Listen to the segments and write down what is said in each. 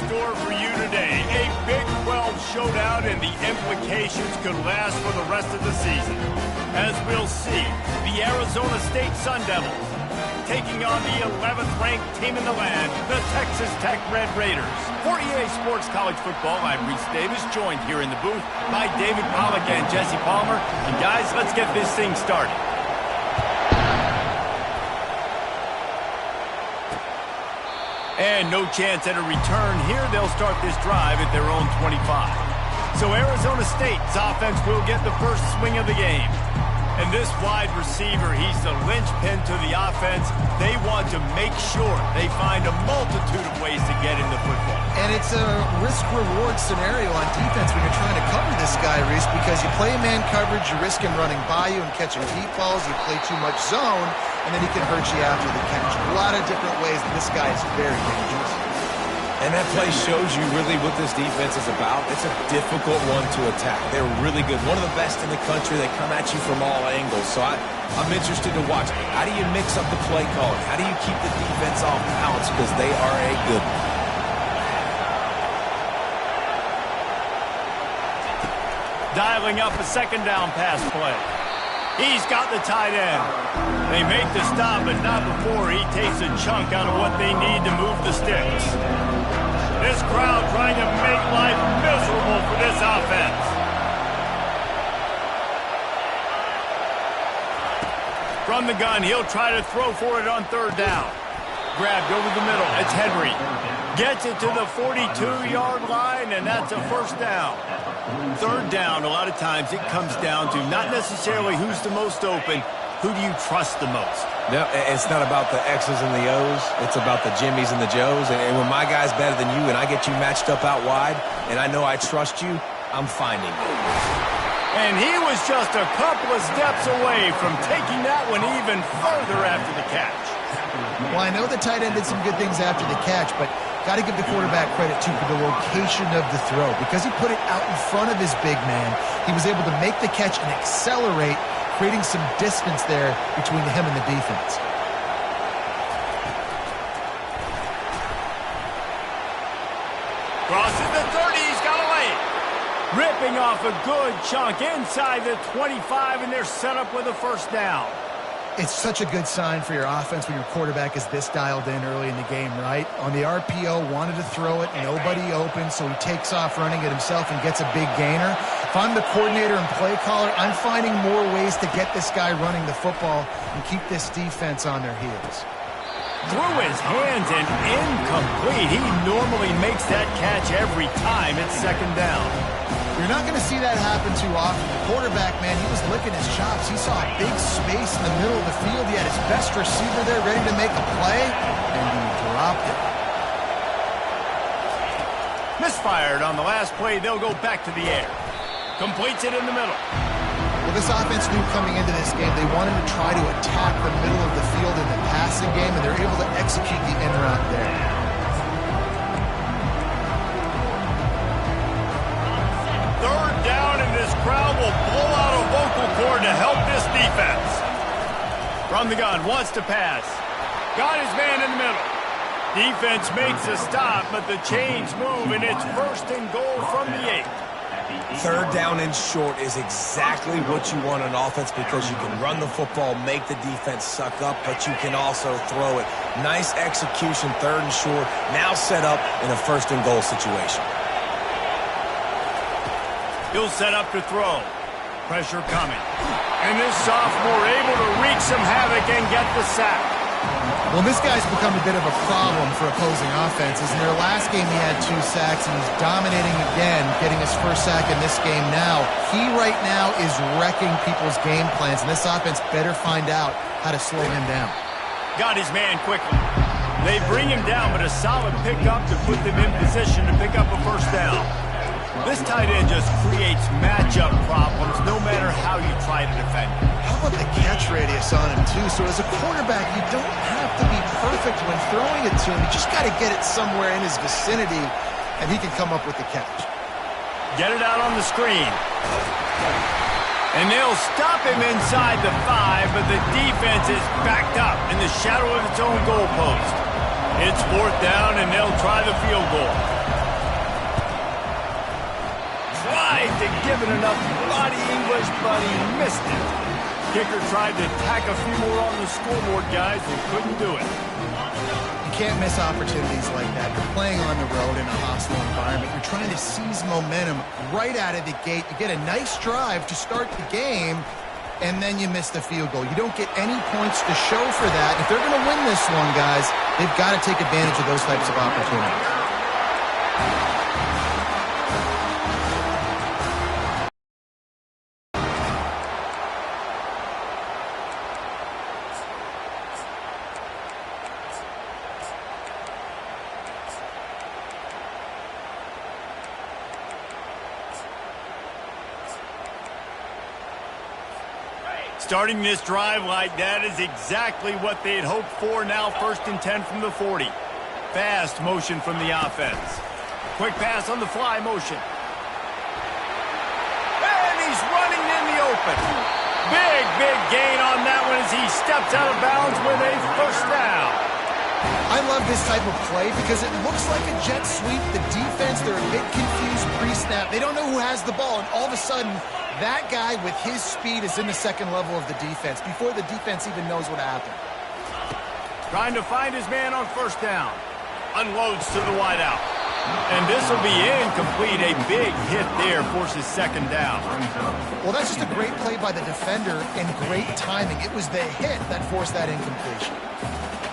store for you today. A Big 12 showdown, and the implications could last for the rest of the season. As we'll see, the Arizona State Sun Devils taking on the 11th-ranked team in the land, the Texas Tech Red Raiders. For EA Sports College Football, I'm Reese Davis, joined here in the booth by David Pollack and Jesse Palmer. And guys, let's get this thing started. And no chance at a return here. They'll start this drive at their own 25. So Arizona State's offense will get the first swing of the game. And this wide receiver, he's the linchpin to the offense. They want to make sure they find a multitude of ways to get him the football. And it's a risk-reward scenario on defense when you're trying to cover this guy, Reese, because you play man coverage, you risk him running by you and catching deep balls. You play too much zone, and then he can hurt you after the catch. A lot of different ways that this guy is very dangerous. And that play shows you really what this defense is about. It's a difficult one to attack. They're really good. One of the best in the country. They come at you from all angles. So I'm interested to watch. How do you mix up the play calling? How do you keep the defense off balance? Because they are a good one. Dialing up a second down pass play. He's got the tight end. They make the stop, but not before he takes a chunk out of what they need to move the sticks. This crowd trying to make life miserable for this offense. From the gun, he'll try to throw for it on third down. Grabbed over the middle. It's Henry. Gets it to the 42-yard line, and that's a first down. Third down, a lot of times it comes down to not necessarily who's the most open, who do you trust the most? No, it's not about the X's and the O's. It's about the Jimmys and the Joes. And when my guy's better than you and I get you matched up out wide and I know I trust you, I'm finding you. And he was just a couple of steps away from taking that one even further after the catch. Well, I know the tight end did some good things after the catch, but got to give the quarterback credit, too, for the location of the throw. Because he put it out in front of his big man, he was able to make the catch and accelerate, creating some distance there between him and the defense. Crosses the 30, he's got a lane. Ripping off a good chunk inside the 25, and they're set up with a first down. It's such a good sign for your offense when your quarterback is this dialed in early in the game, right? On the RPO, wanted to throw it, nobody open, so he takes off running it himself and gets a big gainer. If I'm the coordinator and play caller, I'm finding more ways to get this guy running the football and keep this defense on their heels. Through his hands and incomplete. He normally makes that catch every time. It's second down. You're not going to see that happen too often. The quarterback, man, he was licking his chops. He saw a big space in the middle of the field. He had his best receiver there ready to make a play, and he dropped it. Misfired on the last play. They'll go back to the air. Completes it in the middle. Well, this offense knew coming into this game they wanted to try to attack the middle of the field in the passing game, and they're able to execute the in route there. Third down, and this crowd will blow out a vocal cord to help this defense. From the gun, wants to pass. Got his man in the middle. Defense makes a stop, but the chains move, and it's first and goal from the 8. Third down and short is exactly what you want on offense because you can run the football, make the defense suck up, but you can also throw it. Nice execution, third and short, now set up in a first and goal situation. He'll set up to throw. Pressure coming. And this sophomore able to wreak some havoc and get the sack. Well, this guy's become a bit of a problem for opposing offenses. In their last game, he had 2 sacks, and he's dominating again, getting his first sack in this game now. He right now is wrecking people's game plans, and this offense better find out how to slow him down. Got his man quickly. They bring him down, but a solid pickup to put them in position to pick up a first down. This tight end just creates matchup problems no matter how you try to defend him. How about the catch radius on him, too? So as a quarterback, you don't have to be perfect when throwing it to him. You just got to get it somewhere in his vicinity, and he can come up with the catch. Get it out on the screen. And they'll stop him inside the 5, but the defense is backed up in the shadow of its own goalpost. It's fourth down, and they'll try the field goal. to give it enough body English, but he missed it. Kicker tried to tack a few more on the scoreboard, guys, and couldn't do it. You can't miss opportunities like that. You're playing on the road in a hostile environment. You're trying to seize momentum right out of the gate. You get a nice drive to start the game, and then you miss the field goal. You don't get any points to show for that. If they're going to win this one, guys, they've got to take advantage of those types of opportunities. Starting this drive like that is exactly what they'd hoped for. Now 1st and 10 from the 40. Fast motion from the offense. Quick pass on the fly motion. And he's running in the open. Big gain on that one as he steps out of bounds with a 1st down. I love this type of play because it looks like a jet sweep. The defense, they're a bit confused pre-snap. They don't know who has the ball, and all of a sudden, that guy with his speed is in the second level of the defense before the defense even knows what happened. Trying to find his man on 1st down. Unloads to the wideout. And this will be incomplete. A big hit there forces 2nd down. Well, that's just a great play by the defender and great timing. It was the hit that forced that incompletion.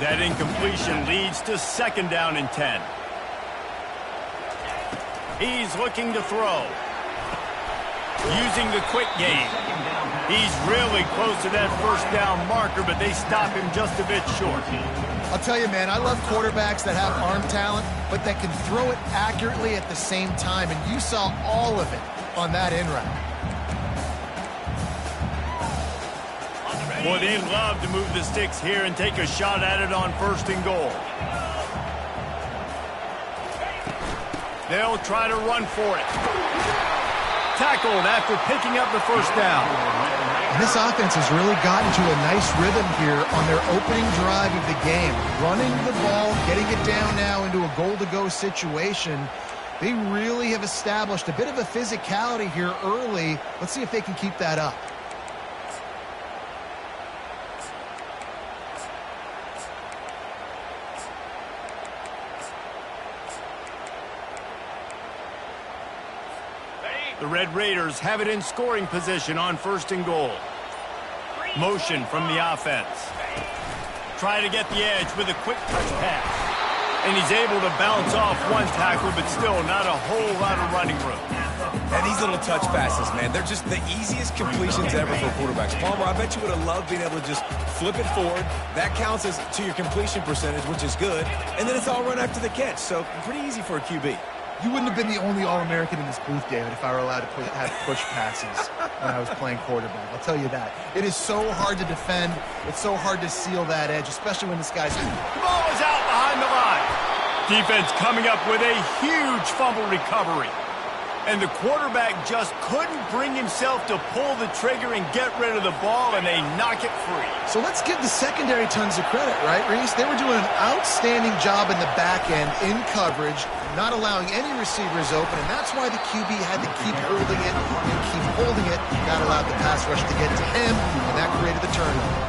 That incompletion leads to 2nd down and 10. He's looking to throw. Using the quick game. He's really close to that 1st down marker, but they stop him just a bit short. I'll tell you, man, I love quarterbacks that have arm talent, but that can throw it accurately at the same time, and you saw all of it on that in route. Boy, they love to move the sticks here and take a shot at it on 1st and goal. They'll try to run for it. Tackled after picking up the 1st down. And this offense has really gotten to a nice rhythm here on their opening drive of the game. Running the ball, getting it down now into a goal-to-go situation. They really have established a bit of a physicality here early. Let's see if they can keep that up. The Red Raiders have it in scoring position on 1st and goal. Motion from the offense. Try to get the edge with a quick touch pass. And he's able to bounce off one tackle, but still not a whole lot of running room. And these little touch passes, man, they're just the easiest completions ever for quarterbacks. Palmer, I bet you would have loved being able to just flip it forward. That counts as to your completion percentage, which is good. And then it's all run after the catch, so pretty easy for a QB. You wouldn't have been the only All-American in this booth, David, if I were allowed to have push passes when I was playing quarterback. I'll tell you that. It is so hard to defend. It's so hard to seal that edge, especially when this guy's... The ball is out behind the line. Defense coming up with a huge fumble recovery. And the quarterback just couldn't bring himself to pull the trigger and get rid of the ball, and they knock it free. So let's give the secondary tons of credit, right, Reese? They were doing an outstanding job in the back end, in coverage, not allowing any receivers open, and that's why the QB had to keep holding it and keep holding it. That allowed the pass rush to get to him, and that created the turnover.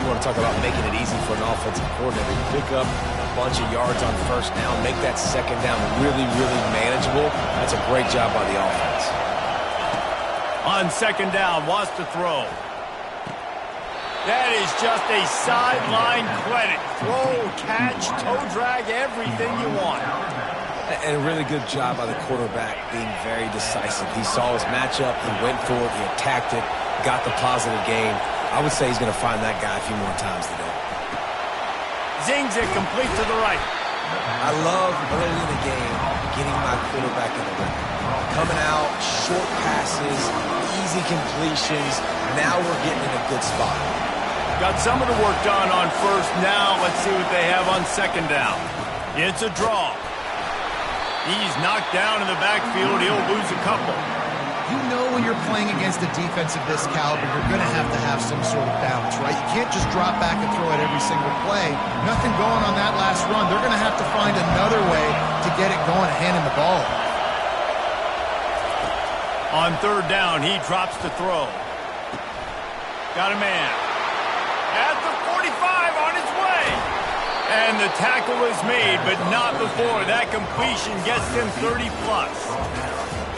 You want to talk about making it easy for an offensive coordinator. You pick up a bunch of yards on 1st down, make that 2nd down really manageable. That's a great job by the offense. On 2nd down, wants to throw. That is just a sideline credit. Throw, catch, toe drag, everything you want. And a really good job by the quarterback being very decisive. He saw his matchup, he went for it, he attacked it, got the positive gain. I would say he's going to find that guy a few more times today. Zings it complete to the right. I love early in the game getting my quarterback in the rhythm. Coming out, short passes, easy completions. Now we're getting in a good spot. Got some of the work done on 1st. Now let's see what they have on 2nd down. It's a draw. He's knocked down in the backfield. He'll lose a couple. You know when you're playing against a defense of this caliber, you're going to have some sort of balance, right? You can't just drop back and throw it every single play. Nothing going on that last run. They're going to have to find another way to get it going and hand him the ball. On third down, he drops to throw. Got a man. At the 45 on his way. And the tackle is made, but not before. That completion gets him 30-plus.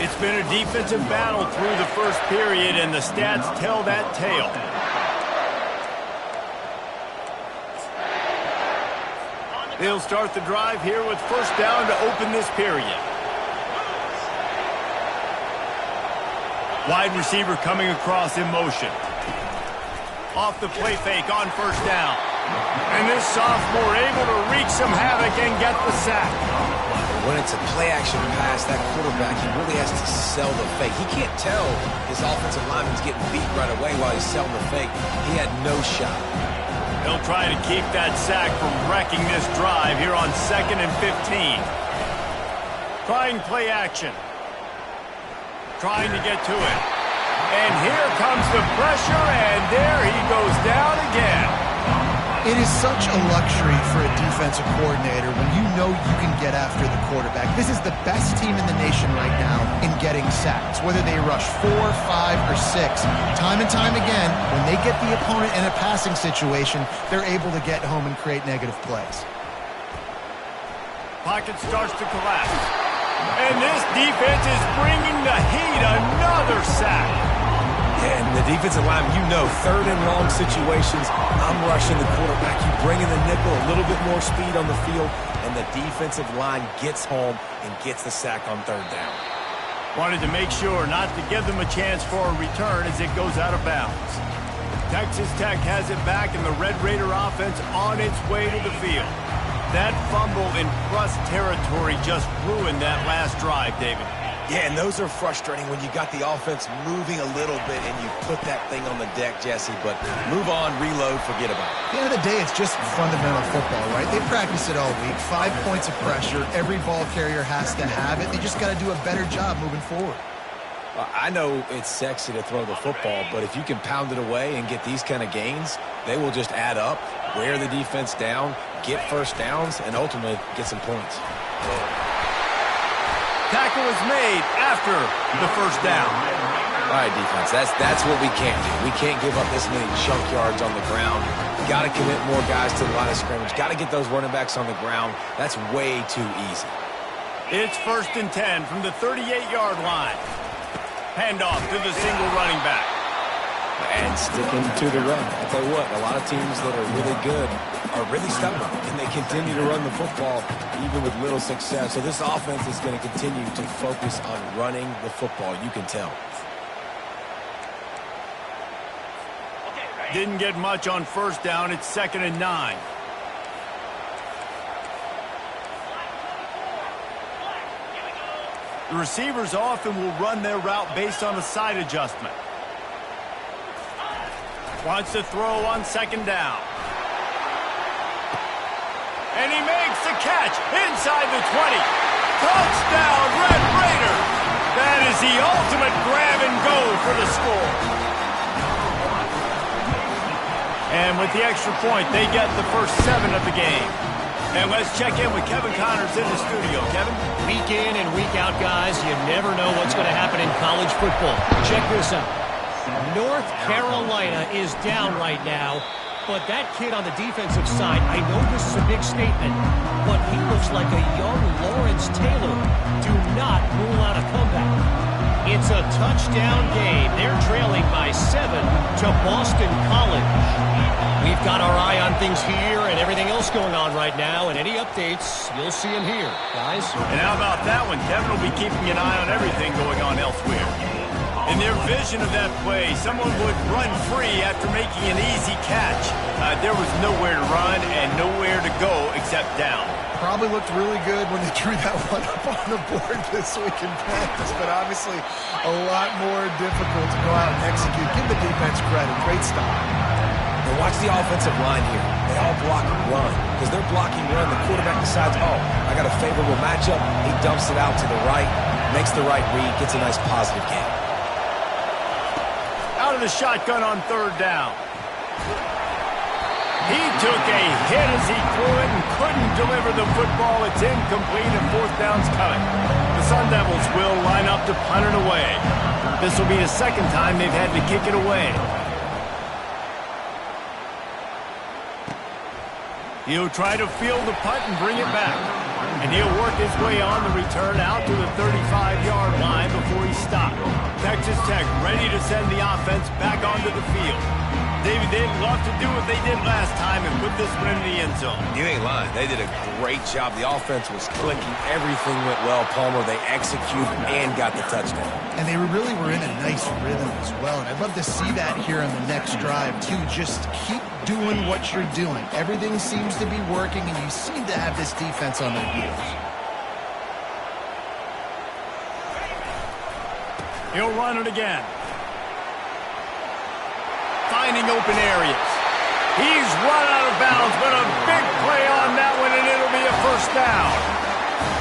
It's been a defensive battle through the first period, and the stats tell that tale. They'll start the drive here with first down to open this period. Wide receiver coming across in motion. Off the play fake on first down. And this sophomore able to wreak some havoc and get the sack. When it's a play-action pass, that quarterback, he really has to sell the fake. He can't tell his offensive lineman's getting beat right away while he's selling the fake. He had no shot. They'll try to keep that sack from wrecking this drive here on 2nd and 15. Trying play action. Trying to get to it. And here comes the pressure, and there he goes down again. It is such a luxury for a defensive coordinator when you know you can get after the quarterback. This is the best team in the nation right now in getting sacks, whether they rush 4, 5, or 6. Time and time again, when they get the opponent in a passing situation, they're able to get home and create negative plays. Pocket starts to collapse. And this defense is bringing the heat. Another sack. And the defensive line, you know, third and long situations, I'm rushing the quarterback. You bring in the nickel, a little bit more speed on the field, and the defensive line gets home and gets the sack on third down. Wanted to make sure not to give them a chance for a return as it goes out of bounds. Texas Tech has it back, and the Red Raider offense on its way to the field. That fumble in plus territory just ruined that last drive, David. Yeah, and those are frustrating when you got the offense moving a little bit and you put that thing on the deck, Jesse. But move on, reload, forget about it. At the end of the day, it's just fundamental football, right? They practice it all week. 5 points of pressure. Every ball carrier has to have it. They just got to do a better job moving forward. I know it's sexy to throw the football, but if you can pound it away and get these kind of gains, they will just add up, wear the defense down, get first downs, and ultimately get some points. Tackle is made after the first down. All right, defense, that's what we can't do. We can't give up this many chunk yards on the ground. Got to commit more guys to the line of scrimmage. Got to get those running backs on the ground. That's way too easy. It's 1st and 10 from the 38-yard line. Handoff to the single running back. And sticking to the run. I'll tell you what, a lot of teams that are really good are really stubborn, and they continue to run the football even with little success. So this offense is going to continue to focus on running the football. You can tell. Didn't get much on first down. It's 2nd and 9. The receivers often will run their route based on a side adjustment. Wants to throw on 2nd down. And he makes the catch inside the 20. Touchdown, Red Raiders! That is the ultimate grab and go for the score. And with the extra point, they get the first 7 of the game. And let's check in with Kevin Connors in the studio. Kevin? Week in and week out, guys, you never know what's going to happen in college football. Check this out. North Carolina is down right now, but that kid on the defensive side, I know this is a big statement, but he looks like a young Lawrence Taylor. Do not rule out a comeback. It's a touchdown game. They're trailing by 7 to Boston College. We've got our eye on things here and everything else going on right now, and any updates, you'll see them here, guys. And how about that one? Kevin will be keeping an eye on everything going on elsewhere. In their vision of that play, someone would run free after making an easy catch. There was nowhere to run and nowhere to go except down. Probably looked really good when they drew that one up on the board this week in practice, but obviously a lot more difficult to go out and execute. Give the defense credit. Great stop. And watch the offensive line here. They all block run. Because they're blocking run, the quarterback decides, oh, I got a favorable matchup. He dumps it out to the right, makes the right read, gets a nice positive gain. Out of the shotgun on 3rd down. He took a hit as he threw it and couldn't deliver the football. It's incomplete and 4th down's coming. The Sun Devils will line up to punt it away. This will be the second time they've had to kick it away. He'll try to field the punt and bring it back. And he'll work his way on the return out to the 35-yard line before he's stopped. Texas Tech ready to send the offense back onto the field. David, they'd love to do what they did last time and put this one in the end zone. You ain't lying. They did a great job. The offense was clicking. Everything went well, Palmer. They executed and got the touchdown. And they really were in a nice rhythm as well. And I'd love to see that here on the next drive, too. Just keep doing what you're doing. Everything seems to be working, and you seem to have this defense on their heels. He'll run it again. Finding open areas. He's run out of bounds, but a big play on that one, and it'll be a first down.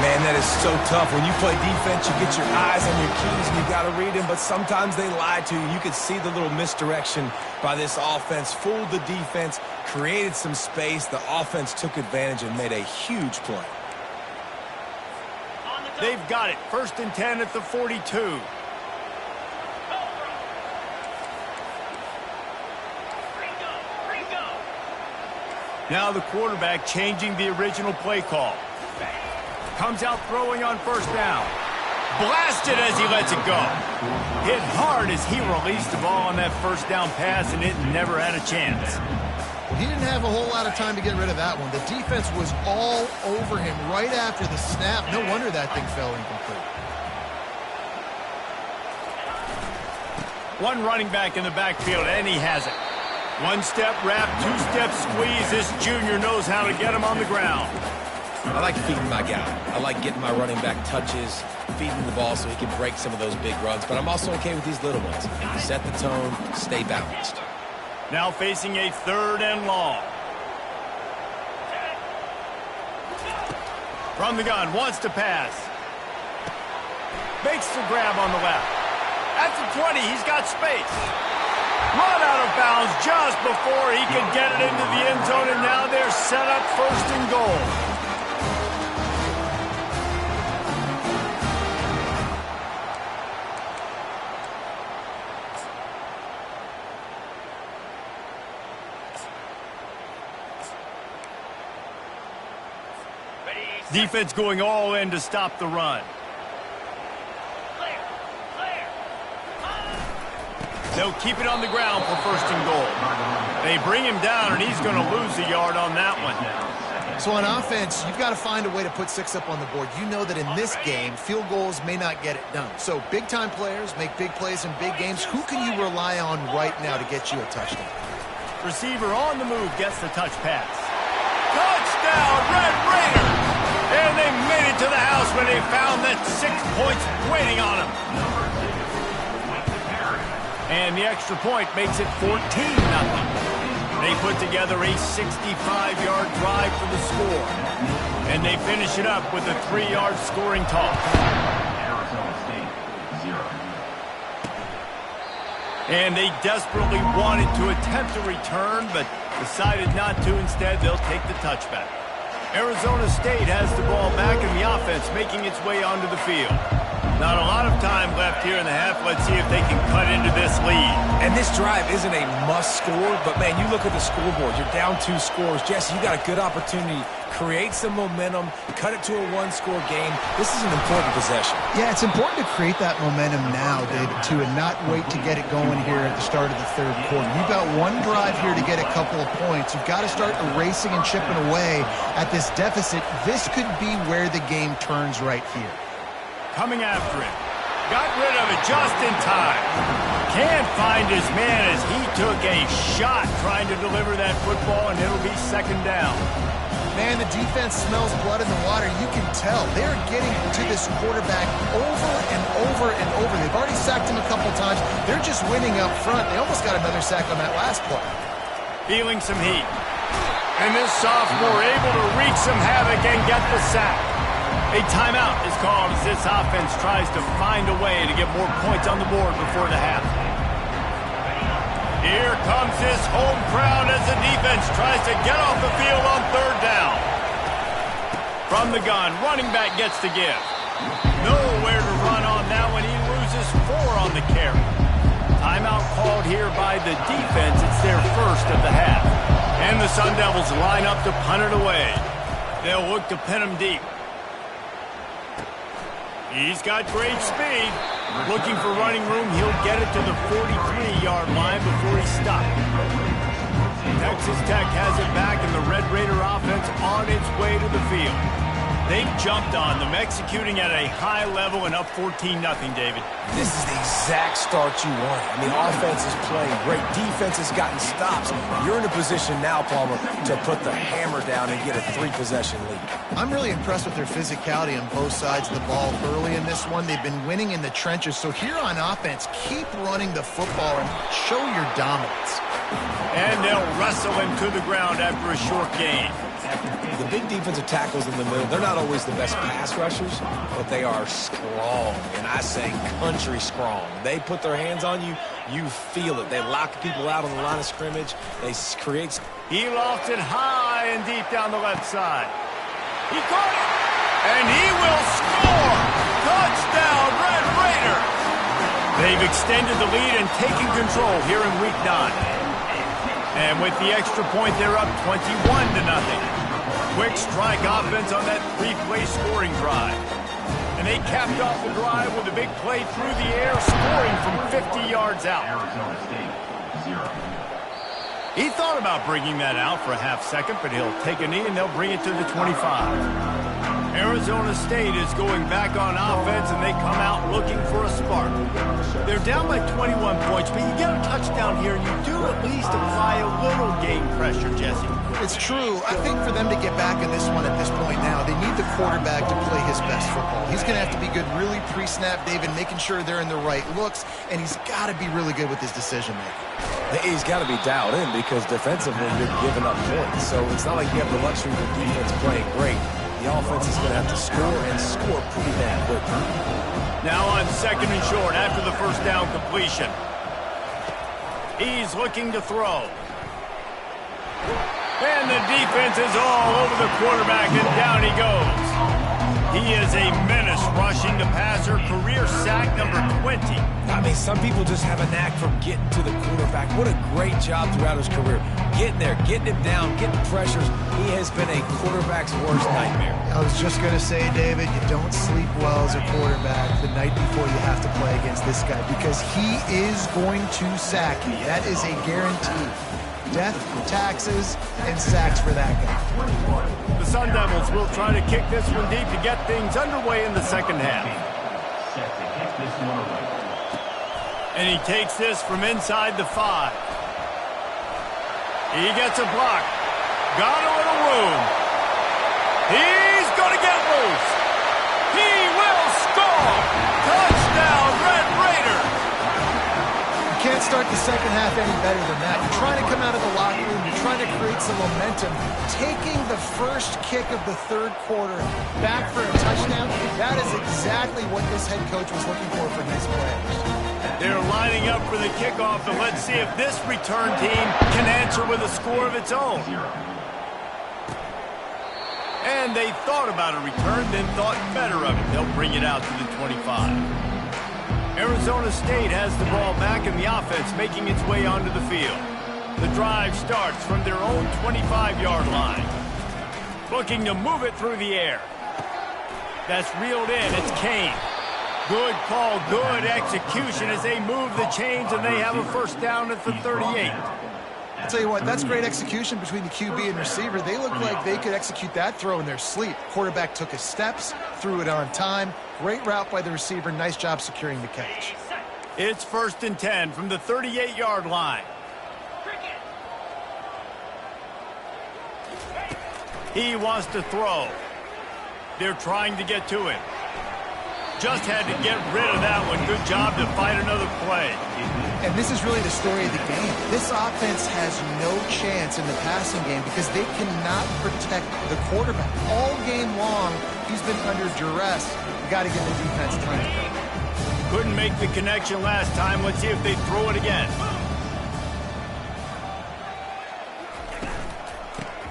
Man, that is so tough. When you play defense, you get your eyes on your keys, and you got to read them, but sometimes they lie to you. You could see the little misdirection by this offense, fooled the defense, created some space. The offense took advantage and made a huge play. They've got it. 1st and 10 at the 42. Now the quarterback changing the original play call. Comes out throwing on 1st down. Blasted as he lets it go. Hit hard as he released the ball on that 1st down pass, and it never had a chance. Well, he didn't have a whole lot of time to get rid of that one. The defense was all over him right after the snap. No wonder that thing fell incomplete. One running back in the backfield, and he has it. One-step wrap, two-step squeeze. This junior knows how to get him on the ground. I like feeding my guy. I like getting my running back touches, feeding the ball so he can break some of those big runs. But I'm also okay with these little ones. Set the tone, stay balanced. Now facing a 3rd and long. From the gun, wants to pass. Makes the grab on the left. At the 20, he's got space. Run out of bounds just before he could get it into the end zone, and now they're set up 1st and goal. Defense going all in to stop the run. They'll keep it on the ground for 1st and goal. They bring him down, and he's going to lose a yard on that one. So on offense, you've got to find a way to put 6 up on the board. You know that in this game, field goals may not get it done. So big-time players make big plays in big games. Who can you rely on right now to get you a touchdown? Receiver on the move gets the touch pass. Touchdown, Red Raiders! And they made it to the house when they found that 6 points waiting on them. And the extra point makes it 14-0. They put together a 65-yard drive for the score. And they finish it up with a 3-yard scoring toss. And they desperately wanted to attempt a return, but decided not to. Instead, they'll take the touchback. Arizona State has the ball back in the offense, making its way onto the field. Not a lot of time left here in the half. Let's see if they can cut into this lead. And this drive isn't a must score, but, man, you look at the scoreboard. You're down 2 scores. Jesse, you got a good opportunity. Create some momentum. Cut it to a 1-score game. This is an important possession. Yeah, it's important to create that momentum now, David, too, and not wait to get it going here at the start of the 3rd quarter. You've got one drive here to get a couple of points. You've got to start erasing and chipping away at this deficit. This could be where the game turns right here. Coming after him. Got rid of it just in time. Can't find his man as he took a shot trying to deliver that football, and it'll be 2nd down. Man, the defense smells blood in the water. You can tell. They're getting to this quarterback over and over and over. They've already sacked him a couple times. They're just winning up front. They almost got another sack on that last play. Feeling some heat. And this sophomore able to wreak some havoc and get the sack. A timeout is called as this offense tries to find a way to get more points on the board before the half. Here comes this home crowd as the defense tries to get off the field on 3rd down. From the gun, running back gets to give. Nowhere to run on that one. He loses 4 on the carry. Timeout called here by the defense. It's their first of the half. And the Sun Devils line up to punt it away. They'll look to pin him deep. He's got great speed. Looking for running room. He'll get it to the 43-yard line before he's stopped. Texas Tech has it back, and the Red Raider offense on its way to the field. They've jumped on them, executing at a high level and up 14-0, David. This is the exact start you want. I mean, offense is playing great. Defense has gotten stops. You're in a position now, Palmer, to put the hammer down and get a 3-possession lead. I'm really impressed with their physicality on both sides of the ball early in this one. They've been winning in the trenches. So here on offense, keep running the football and show your dominance. And they'll wrestle him to the ground after a short gain. The big defensive tackles in the middle, they're not always the best pass rushers, but they are strong, and I say country strong. They put their hands on you, you feel it. They lock people out on the line of scrimmage. They create... He lofted high and deep down the left side. He caught it, and he will score! Touchdown, Red Raider! They've extended the lead and taken control here in Week 9. And with the extra point, they're up 21-0. Quick strike offense on that 3-play scoring drive. And they capped off the drive with a big play through the air, scoring from 50 yards out. He thought about bringing that out for a half second, but he'll take a knee and they'll bring it to the 25. Arizona State is going back on offense, and they come out looking for a spark. They're down by 21 points, but you get a touchdown here, you do at least apply a little game pressure, Jesse. It's true. I think for them to get back in this one at this point now, they need the quarterback to play his best football. He's going to have to be good really pre-snap, David, making sure they're in the right looks, and he's got to be really good with his decision-making. He's got to be dialed in because defensively you're giving up points. So it's not like you have the luxury of the defense playing great. The offense is going to have to score and score pretty bad quickly. Now on 2nd and short after the first down completion. He's looking to throw. And the defense is all over the quarterback, and down he goes. He is a menace rushing the passer, career sack number 20. I mean, some people just have a knack for getting to the quarterback. What a great job throughout his career. Getting there, getting him down, getting pressures. He has been a quarterback's worst nightmare. I was just going to say, David, you don't sleep well as a quarterback the night before you have to play against this guy because he is going to sack you. That is a guarantee. Death, taxes, and sacks for that guy. The Sun Devils will try to kick this one deep to get things underway in the second half. And he takes this from inside the 5. He gets a block. Got a little room. He's going to get loose. He will score. Touchdown, Red Raider. You can't start the second half any better than that. You're trying to come out of the locker room. You're trying to create some momentum. Taking the first kick of the third quarter back for a touchdown, that is exactly what this head coach was looking for his players. They're lining up for the kickoff, and let's see if this return team can answer with a score of its own. And they thought about a return, then thought better of it. They'll bring it out to the 25. Arizona State has the ball back, and the offense making its way onto the field. The drive starts from their own 25-yard line. Looking to move it through the air. That's reeled in. It's Kane. Good call, good execution as they move the chains, and they have a first down at the 38. I'll tell you what, that's great execution between the QB and receiver. They look like they could execute that throw in their sleep. Quarterback took his steps, threw it on time. Great route by the receiver. Nice job securing the catch. It's 1st and 10 from the 38-yard line. He wants to throw. They're trying to get to him. Just had to get rid of that one. Good job to fight another play. And this is really the story of the game. This offense has no chance in the passing game because they cannot protect the quarterback. All game long, he's been under duress. You got to give the defense time to go. Couldn't make the connection last time. Let's see if they throw it again.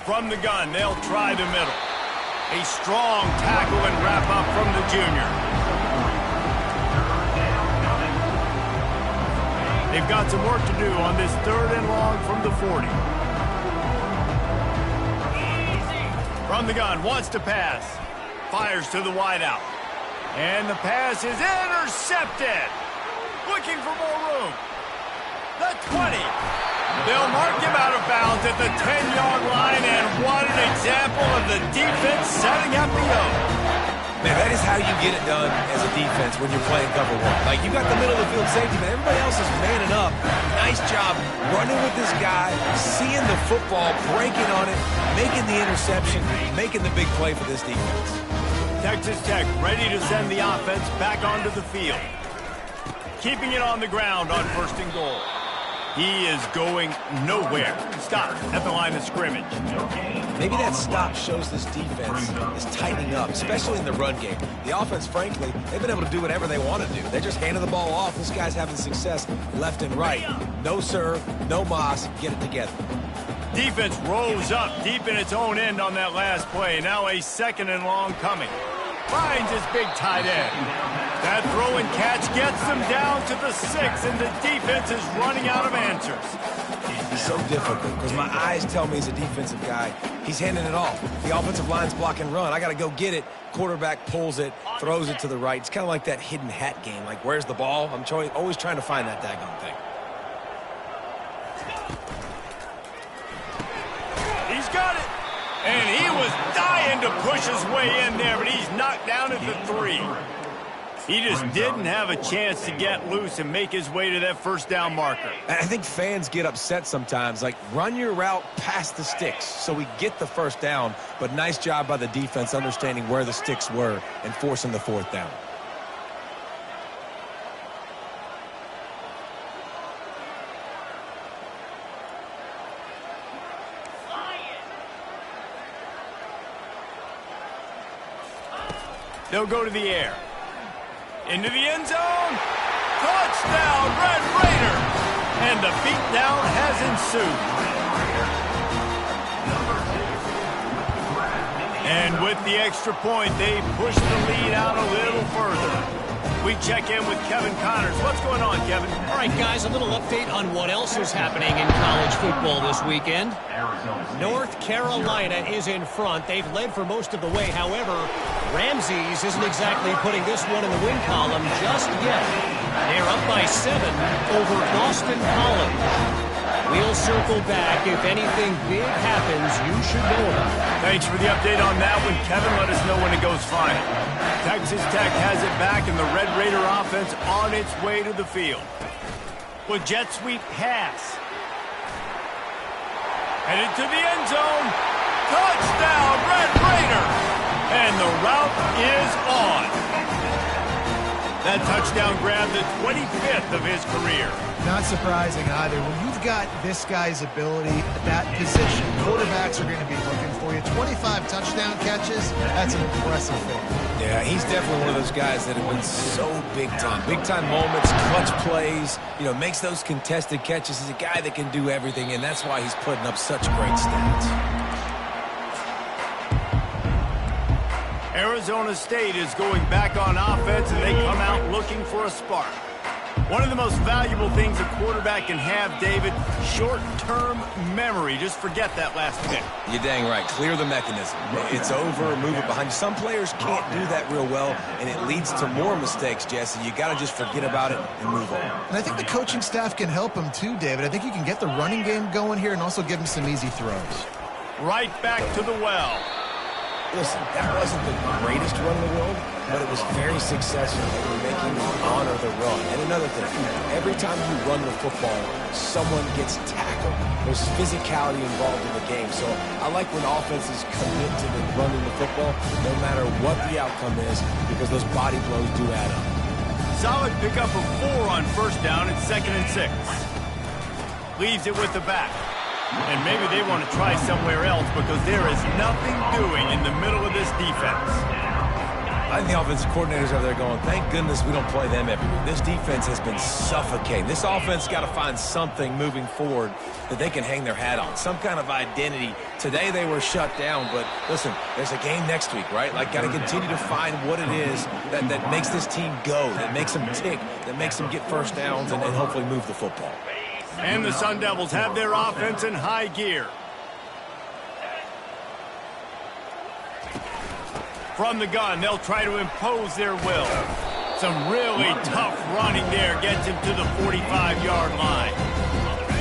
From the gun, they'll try the middle. A strong tackle and wrap up from the junior. They've got some work to do on this 3rd and long from the 40. From the gun, wants to pass. Fires to the wideout. And the pass is intercepted. Looking for more room. The 20. They'll mark him out of bounds at the 10-yard line, and what an example of the defense setting up the O. Man, that is how you get it done as a defense when you're playing cover one. Like, you got the middle of the field safety, but everybody else is manning up. Nice job running with this guy, seeing the football, breaking on it, making the interception, making the big play for this defense. Texas Tech ready to send the offense back onto the field. Keeping it on the ground on 1st and goal. He is going nowhere. Stop at the line of scrimmage. Maybe that stop shows this defense is tightening up, especially in the run game. The offense, frankly, they've been able to do whatever they want to do. They're just handing the ball off. This guy's having success left and right. No serve, no moss. Get it together. Defense rose up deep in its own end on that last play. Now a 2nd and long coming. Finds his big tight end. That throw and catch gets them down to the 6, and the defense is running out of answers. It's so difficult because my eyes tell me he's a defensive guy. He's handing it off. The offensive line's block and run. I got to go get it. Quarterback pulls it, throws it to the right. It's kind of like that hidden hat game. Like, where's the ball? I'm always trying to find that daggone thing. He's got it. And he was dying to push his way in there, but he's knocked down at the 3. He just didn't have a chance to get loose and make his way to that 1st down marker. And I think fans get upset sometimes. Like, run your route past the sticks so we get the 1st down. But nice job by the defense understanding where the sticks were and forcing the 4th down. They'll go to the air. Into the end zone. Touchdown, Red Raider. And the beatdown has ensued. And with the extra point, they push the lead out a little further. We check in with Kevin Connors. What's going on, Kevin? All right, guys, a little update on what else is happening in college football this weekend. North Carolina is in front. They've led for most of the way. However, Ramses isn't exactly putting this one in the win column just yet. They're up by 7 over Boston College. We'll circle back. If anything big happens, you should know about it. Thanks for the update on that one, Kevin. Let us know when it goes final. Texas Tech has it back, and the Red Raider offense on its way to the field. With jet sweep pass. Headed to the end zone. Touchdown, Red Raider! And the route is on. That touchdown grabbed the 25th of his career. Not surprising either. When you've got this guy's ability at that position, quarterbacks are going to be looking for you. 25 touchdown catches, that's an impressive thing. Yeah, he's definitely one of those guys that have been so big time. Big time moments, clutch plays, makes those contested catches. He's a guy that can do everything, and that's why he's putting up such great stats. Arizona State is going back on offense, and they come out looking for a spark. One of the most valuable things a quarterback can have, David, short-term memory. Just forget that last pick. You're dang right. Clear the mechanism. It's over, move it behind you. Some players can't do that real well, and it leads to more mistakes, Jesse. You got to just forget about it and move on. And I think the coaching staff can help him too, David. I think you can get the running game going here and also give him some easy throws. Right back to the well. Listen, that wasn't the greatest run in the world, but it was very successful in making you honor the run. And another thing, every time you run the football, someone gets tackled. There's physicality involved in the game. So I like when offenses commit to the running the football, no matter what the outcome is, because those body blows do add up. Solid pickup of 4 on 1st down and 2nd and 6. Leaves it with the back. And maybe they want to try somewhere else because there is nothing doing in the middle of this defense. I think the offensive coordinators over there going, thank goodness we don't play them every week. This defense has been suffocating. This offense got to find something moving forward that they can hang their hat on, some kind of identity. Today they were shut down, but listen, there's a game next week, right? Like, got to continue to find what it is that makes this team go, that makes them tick, that makes them get first downs and hopefully move the football. And the Sun Devils have their offense in high gear. From the gun, they'll try to impose their will. Some really tough running there gets him to the 45-yard line.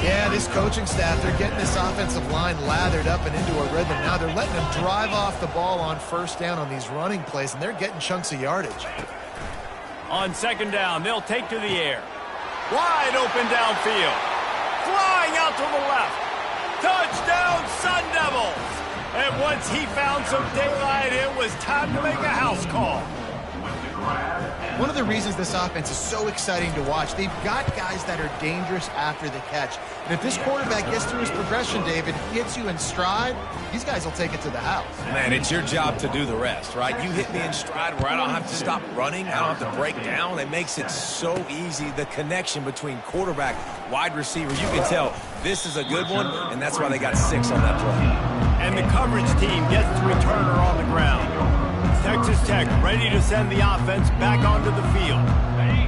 Yeah, this coaching staff, they're getting this offensive line lathered up and into a rhythm. Now they're letting them drive off the ball on first down on these running plays, and they're getting chunks of yardage. On second down, they'll take to the air. Wide open downfield. Flying out to the left. Touchdown, Sun Devils! And once he found some daylight, it was time to make a house call. One of the reasons this offense is so exciting to watch, they've got guys that are dangerous after the catch. And if this quarterback gets through his progression, David, gets you in stride, these guys will take it to the house. Man, it's your job to do the rest, right? You hit me in stride where I don't have to stop running. I don't have to break down. It makes it so easy, the connection between quarterback, wide receiver. You can tell this is a good one, and that's why they got 6 on that play. And the coverage team gets the returner on the ground. Texas Tech ready to send the offense back onto the field.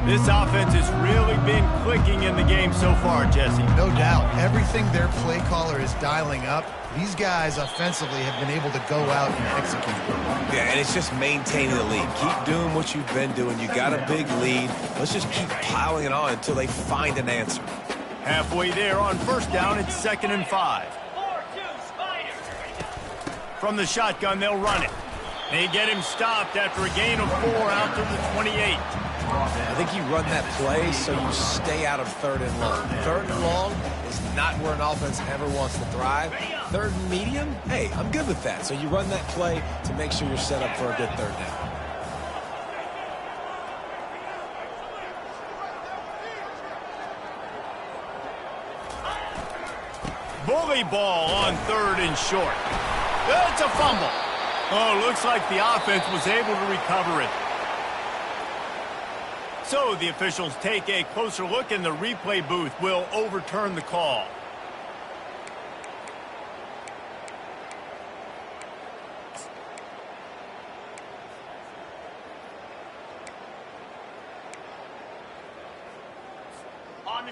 This offense has really been clicking in the game so far, Jesse. No doubt. Everything their play caller is dialing up, these guys offensively have been able to go out and execute. Yeah, and it's just maintaining the lead. Keep doing what you've been doing. You got a big lead. Let's just keep piling it on until they find an answer. Halfway there on first down, it's 2nd and 5. From the shotgun, they'll run it. They get him stopped after a gain of 4 out to the 28. I think you run that play so you stay out of 3rd and long. 3rd and long is not where an offense ever wants to thrive. 3rd and medium, hey, I'm good with that. So you run that play to make sure you're set up for a good 3rd down. Bully ball on 3rd and short. It's a fumble. Oh, looks like the offense was able to recover it. So the officials take a closer look, and the replay booth will overturn the call.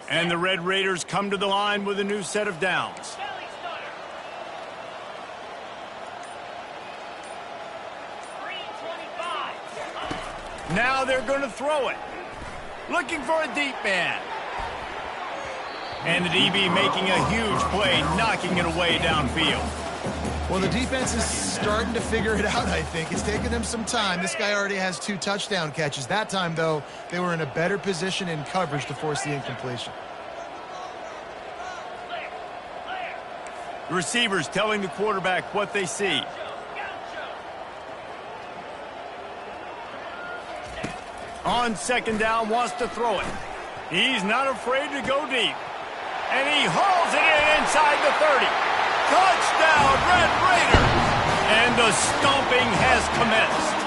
And the Red Raiders come to the line with a new set of downs. Now they're going to throw it. Looking for a deep man. And the DB making a huge play, knocking it away downfield. Well, the defense is starting to figure it out, I think. It's taken them some time. This guy already has 2 touchdown catches. That time, though, they were in a better position in coverage to force the incompletion. The receivers telling the quarterback what they see. On second down, wants to throw it. He's not afraid to go deep. And he hauls it in inside the 30. Touchdown, Red Raiders! And the stomping has commenced.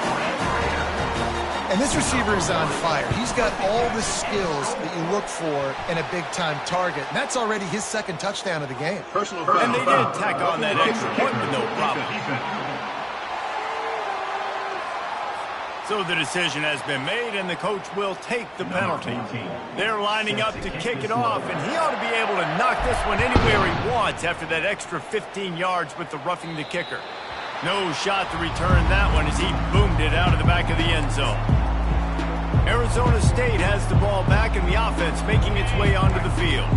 And this receiver is on fire. He's got all the skills that you look for in a big-time target. And that's already his 2nd touchdown of the game. And they did tack on that extra point with no problem. So the decision has been made, and the coach will take the penalty. They're lining up to kick it off, and he ought to be able to knock this one anywhere he wants after that extra 15 yards with the roughing the kicker. No shot to return that one as he boomed it out of the back of the end zone. Arizona State has the ball back, and the offense making its way onto the field.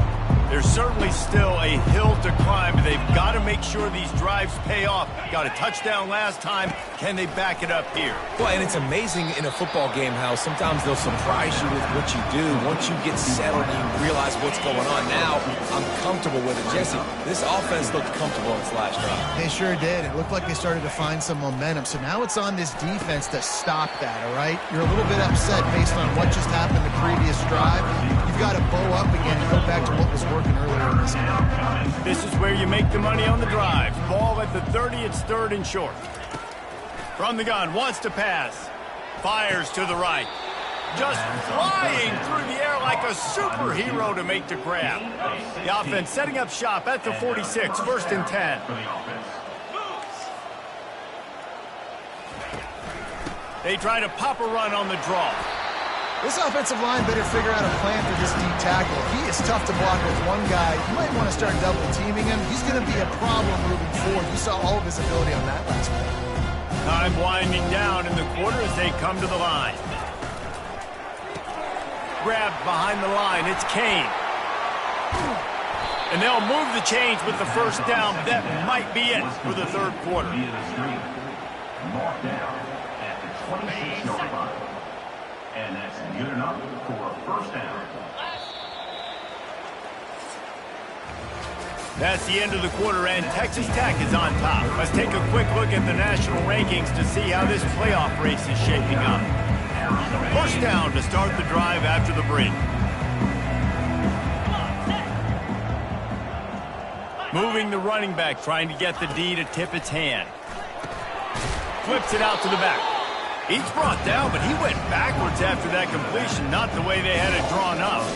There's certainly still a hill to climb, but they've got to make sure these drives pay off. Got a touchdown last time. Can they back it up here? Well, and it's amazing in a football game how sometimes they'll surprise you with what you do. Once you get settled and you realize what's going on. Now, I'm comfortable with it. Jesse, this offense looked comfortable in its last drive. They sure did. It looked like they started to find some momentum. So now it's on this defense to stop that, all right? You're a little bit upset based on what just happened the previous drive. You've got to bow up again and go back to what was working earlier in this game. This is where you make the money on the drive. Ball at the 30, it's 3rd and short. From the gun, wants to pass. Fires to the right. Just flying through the air like a superhero to make the grab. The offense setting up shop at the 46, 1st and 10. They try to pop a run on the draw. This offensive line better figure out a plan for this deep tackle. He is tough to block with one guy. You might want to start double teaming him. He's going to be a problem moving forward. You saw all of his ability on that last play. Time winding down in the quarter as they come to the line. Grabbed behind the line. It's Kane. And they'll move the chains with the first down. That might be it for the third quarter. Mark down at the 26-yard line. And that's good enough for a first down. That's the end of the quarter, and Texas Tech is on top. Let's take a quick look at the national rankings to see how this playoff race is shaping up. First down to start the drive after the break. Moving the running back, trying to get the D to tip its hand. Flips it out to the back. He's brought down, but he went backwards after that completion, not the way they had it drawn up.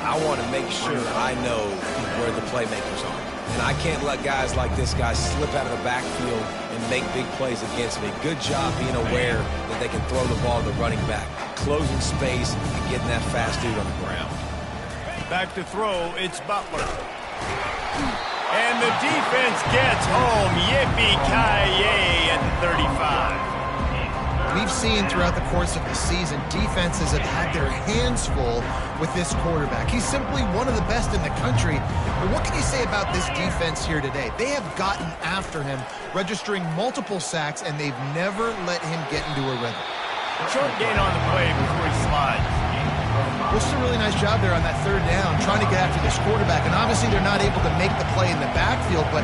I want to make sure I know where the playmakers are. And I can't let guys like this guy slip out of the backfield and make big plays against me. Good job being aware that they can throw the ball to the running back, closing space and getting that fast dude on the ground. Back to throw, it's Butler. And the defense gets home. Yippee-ki-yay at the 35. We've seen throughout the course of the season, defenses have had their hands full with this quarterback. He's simply one of the best in the country. But what can you say about this defense here today? They have gotten after him, registering multiple sacks, and they've never let him get into a rhythm. Short gain on the play before he slides. Which is a really nice job there on that third down, trying to get after this quarterback. And obviously they're not able to make the play in the backfield, but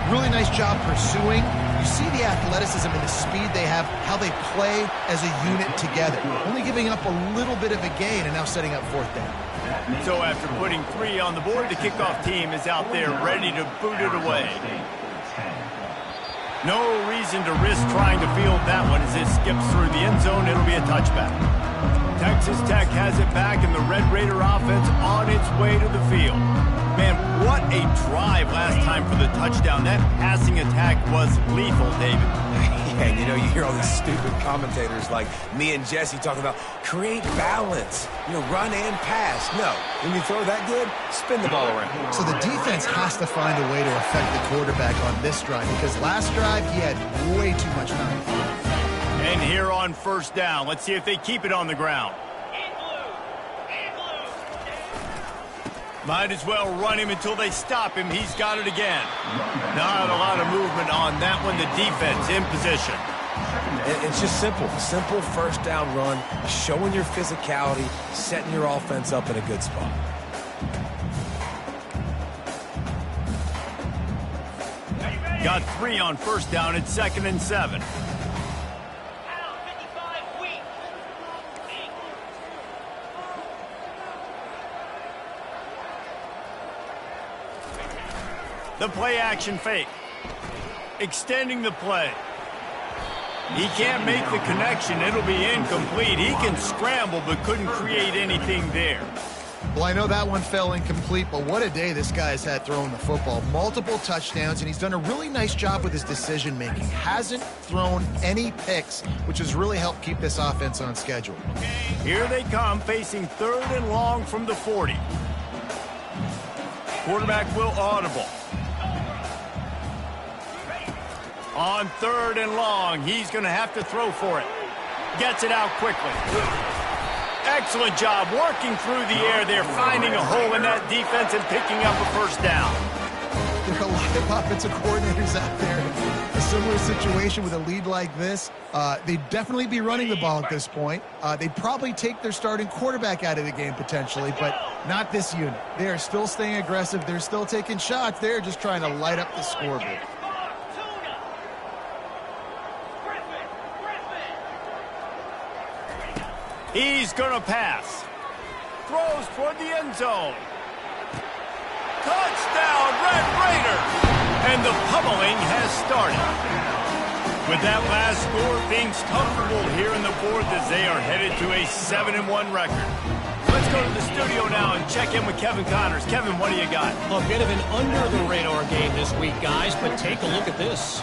really nice job pursuing. You see the athleticism and the speed they have, how they play as a unit together. Only giving up a little bit of a gain and now setting up fourth down. So after putting 3 on the board, the kickoff team is out there ready to boot it away. No reason to risk trying to field that one as it skips through the end zone. It'll be a touchback. Texas Tech has it back, and the Red Raider offense on its way to the field. Man, what a drive last time for the touchdown. That passing attack was lethal, David. Yeah, and you know, you hear all these stupid commentators like me and Jesse talking about create balance, run and pass. No, when you throw that good, spin the ball around. So the defense has to find a way to affect the quarterback on this drive, because last drive he had way too much time. And here on first down, let's see if they keep it on the ground. Might as well run him until they stop him. He's got it again. Not a lot of movement on that one. The defense in position. It's just simple. Simple first down run, showing your physicality, setting your offense up in a good spot. Got 3 on first down. It's 2nd and 7. The play action fake. Extending the play. He can't make the connection. It'll be incomplete. He can scramble but couldn't create anything there. Well, I know that one fell incomplete, but what a day this guy's had throwing the football. Multiple touchdowns, and he's done a really nice job with his decision-making. Hasn't thrown any picks, which has really helped keep this offense on schedule. Here they come, facing 3rd and long from the 40. Quarterback will audible. On 3rd and long, he's going to have to throw for it. Gets it out quickly. Excellent job working through the air there, finding a hole in that defense and picking up a first down. There are a lot of offensive coordinators out there. A similar situation with a lead like this. They'd definitely be running the ball at this point. They'd probably take their starting quarterback out of the game potentially, but not this unit. They are still staying aggressive. They're still taking shots. They're just trying to light up the scoreboard. He's going to pass. Throws toward the end zone. Touchdown, Red Raiders! And the pummeling has started. With that last score, things comfortable here in the fourth as they are headed to a 7-1 record. Let's go to the studio now and check in with Kevin Connors. Kevin, what do you got? A bit of an under-the-radar game this week, guys, but take a look at this.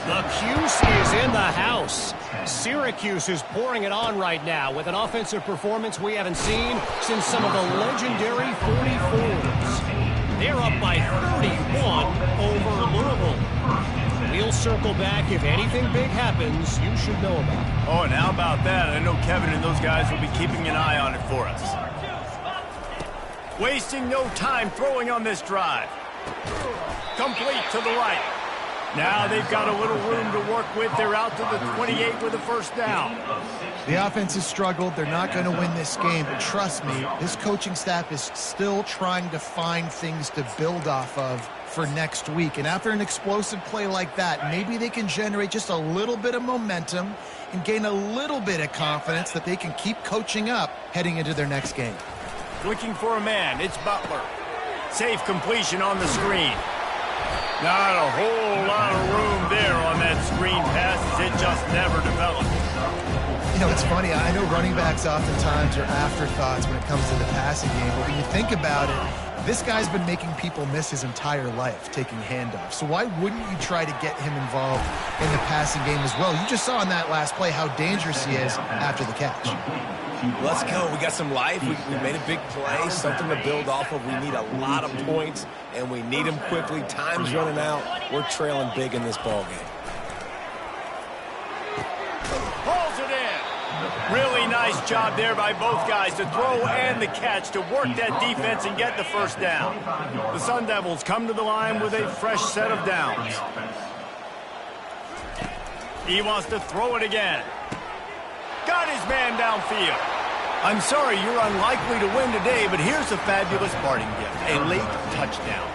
The Cuse is in the house. Syracuse is pouring it on right now with an offensive performance we haven't seen since some of the legendary 44s. They're up by 31 over Louisville. We'll circle back if anything big happens you should know about. Oh, and how about that? I know Kevin and those guys will be keeping an eye on it for us. Wasting no time throwing on this drive. Complete to the right. Now they've got a little room to work with. They're out to the 28 with a first down. The offense has struggled. They're not going to win this game, but trust me, this coaching staff is still trying to find things to build off of for next week. And after an explosive play like that, maybe they can generate just a little bit of momentum and gain a little bit of confidence that they can keep coaching up heading into their next game. Looking for a man. It's Butler. Safe completion on the screen. Not a whole lot of room there on that screen pass as it just never developed. You know, it's funny. I know running backs oftentimes are afterthoughts when it comes to the passing game, but when you think about it, this guy's been making people miss his entire life taking handoffs. So why wouldn't you try to get him involved in the passing game as well? You just saw in that last play how dangerous he is after the catch. Let's go. We got some life. We made a big play, something to build off of. We need a lot of points, and we need them quickly. Time's running out. We're trailing big in this ball game. Pulls it in. Really nice job there by both guys to throw and the catch to work that defense and get the first down. The Sun Devils come to the line with a fresh set of downs. He wants to throw it again. Got his man downfield. I'm sorry you're unlikely to win today, but here's a fabulous parting gift. A late touchdown.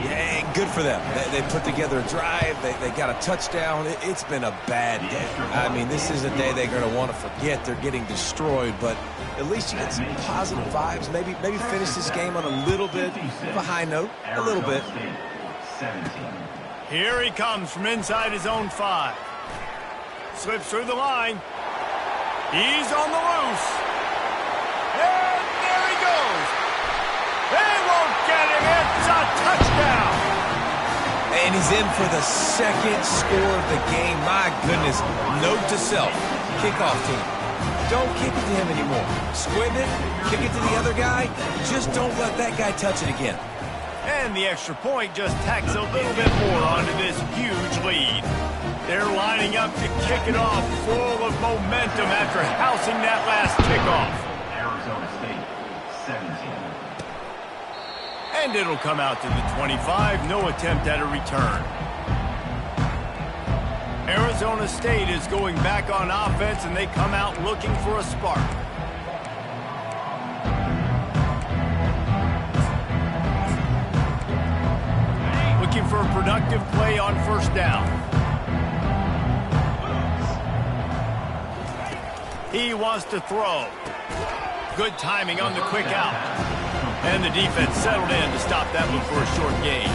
Yeah, good for them. They put together a drive. They got a touchdown. It's been a bad day. I mean, this is a day they're going to want to forget. They're getting destroyed, but at least you get some positive vibes. Maybe finish this game on a little bit of a high note. A little bit. Here he comes from inside his own 5. Slips through the line. He's on the loose. And there he goes. They won't get him. It's a touchdown. And he's in for the second score of the game. My goodness. Note to self. Kickoff team. Don't kick it to him anymore. Squib it. Kick it to the other guy. Just don't let that guy touch it again. And the extra point just tacks a little bit more onto this huge lead. They're lining up to kick it off full of momentum after housing that last kickoff. Arizona State, 17. And it'll come out to the 25. No attempt at a return. Arizona State is going back on offense, and they come out looking for a spark. Looking for a productive play on first down. He wants to throw. Good timing on the quick out. And the defense settled in to stop that one for a short gain.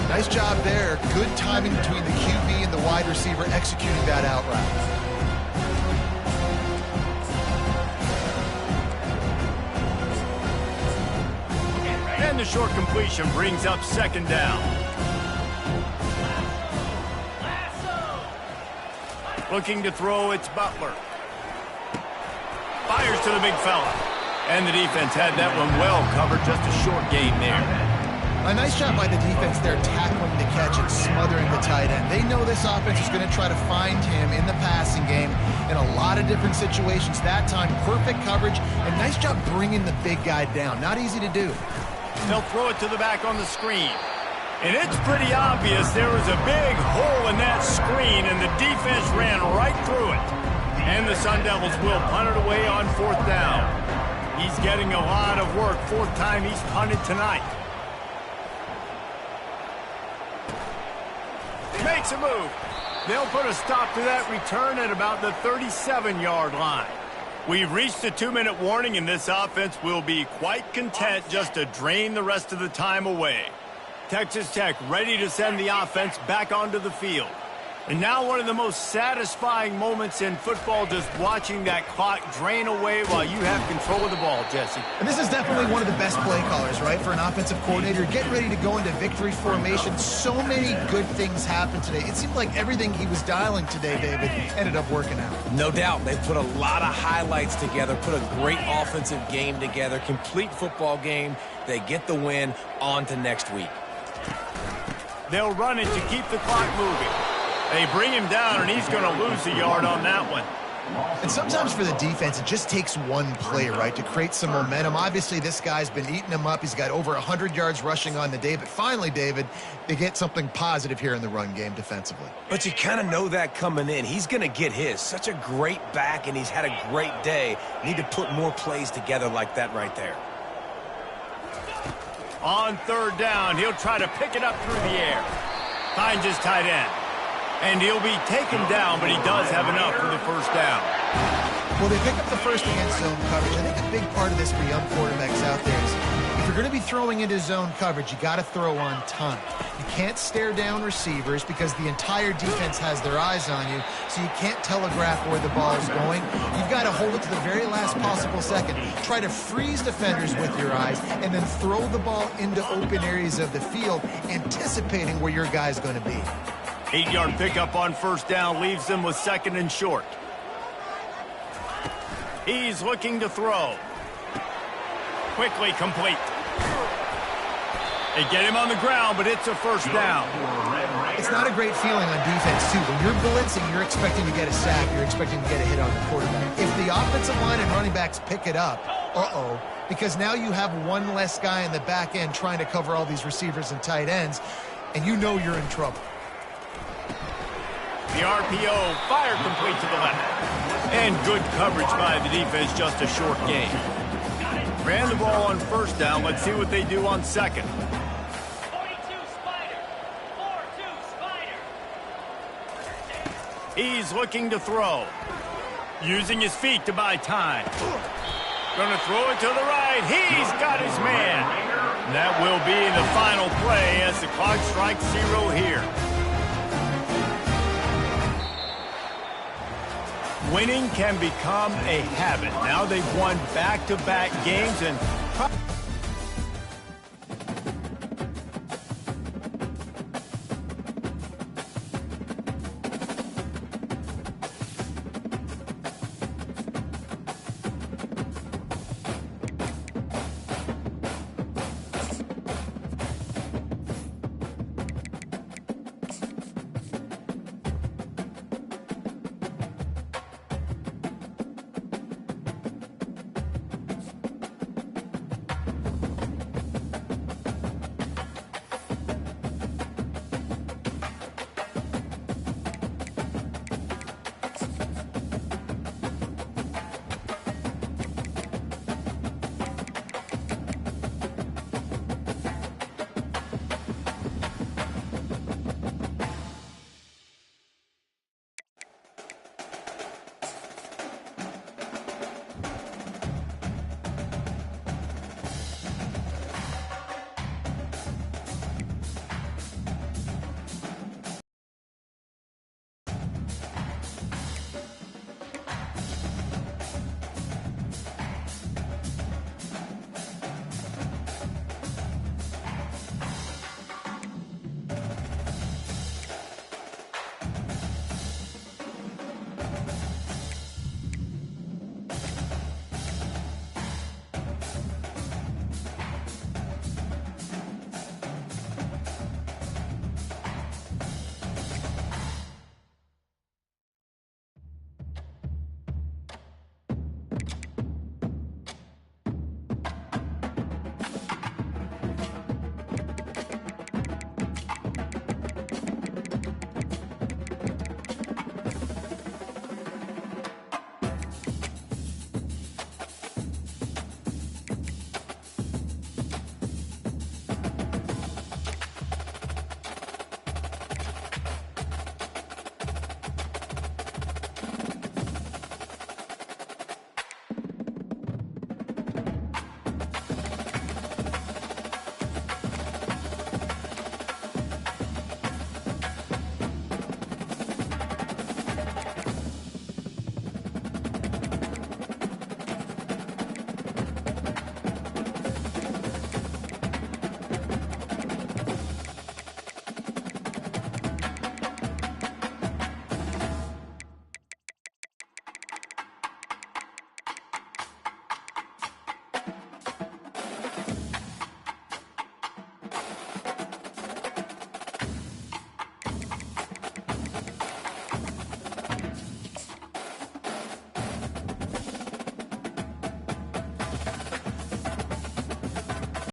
Nice job there. Good timing between the QB and the wide receiver executing that out route. And the short completion brings up second down. Looking to throw, it's Butler. Fires to the big fella. And the defense had that one well covered, just a short gain there. A nice job by the defense there, tackling the catch and smothering the tight end. They know this offense is going to try to find him in the passing game in a lot of different situations. That time, perfect coverage, and nice job bringing the big guy down. Not easy to do. They'll throw it to the back on the screen. And it's pretty obvious there was a big hole in that screen, and the defense ran right through it. And the Sun Devils will punt it away on fourth down. He's getting a lot of work. Fourth time he's punted tonight. Makes a move. They'll put a stop to that return at about the 37-yard line. We've reached a 2-minute warning, and this offense will be quite content just to drain the rest of the time away. Texas Tech ready to send the offense back onto the field. And now one of the most satisfying moments in football, just watching that clock drain away while you have control of the ball, Jesse. And this is definitely one of the best play callers, right, for an offensive coordinator. Getting ready to go into victory formation. So many good things happened today. It seemed like everything he was dialing today, David, ended up working out. No doubt. They put a lot of highlights together, put a great offensive game together, complete football game. They get the win. On to next week. They'll run it to keep the clock moving. They bring him down, and he's going to lose a yard on that one. And sometimes for the defense, it just takes one play, right, to create some momentum. Obviously, this guy's been eating them up. He's got over 100 yards rushing on the day. But finally, David, they get something positive here in the run game defensively. But you kind of know that coming in. He's going to get his. Such a great back, and he's had a great day. Need to put more plays together like that right there. On third down, he'll try to pick it up through the air. Finds his tight end. And he'll be taken down, but he does have enough for the first down. Well, they pick up the first against zone coverage. I think a big part of this for young quarterbacks out there is if you're going to be throwing into zone coverage, you got to throw on time. You can't stare down receivers because the entire defense has their eyes on you, so you can't telegraph where the ball is going. You've got to hold it to the very last possible second. Try to freeze defenders with your eyes and then throw the ball into open areas of the field, anticipating where your guy's going to be. 8-yard pickup on first down leaves them with second and short. He's looking to throw. Quickly complete. They get him on the ground, but it's a first down. It's not a great feeling on defense, too. When you're blitzing, you're expecting to get a sack. You're expecting to get a hit on the quarterback. If the offensive line and running backs pick it up, because now you have one less guy in the back end trying to cover all these receivers and tight ends, and you know you're in trouble. The RPO fire complete to the left. And good coverage by the defense, just a short gain. Ran the ball on first down. Let's see what they do on second. 42 Spider. 4-2 Spider. He's looking to throw. Using his feet to buy time. Gonna throw it to the right. He's got his man. That will be the final play as the clock strikes 0 here. Winning can become a habit. Now they've won back-to-back games and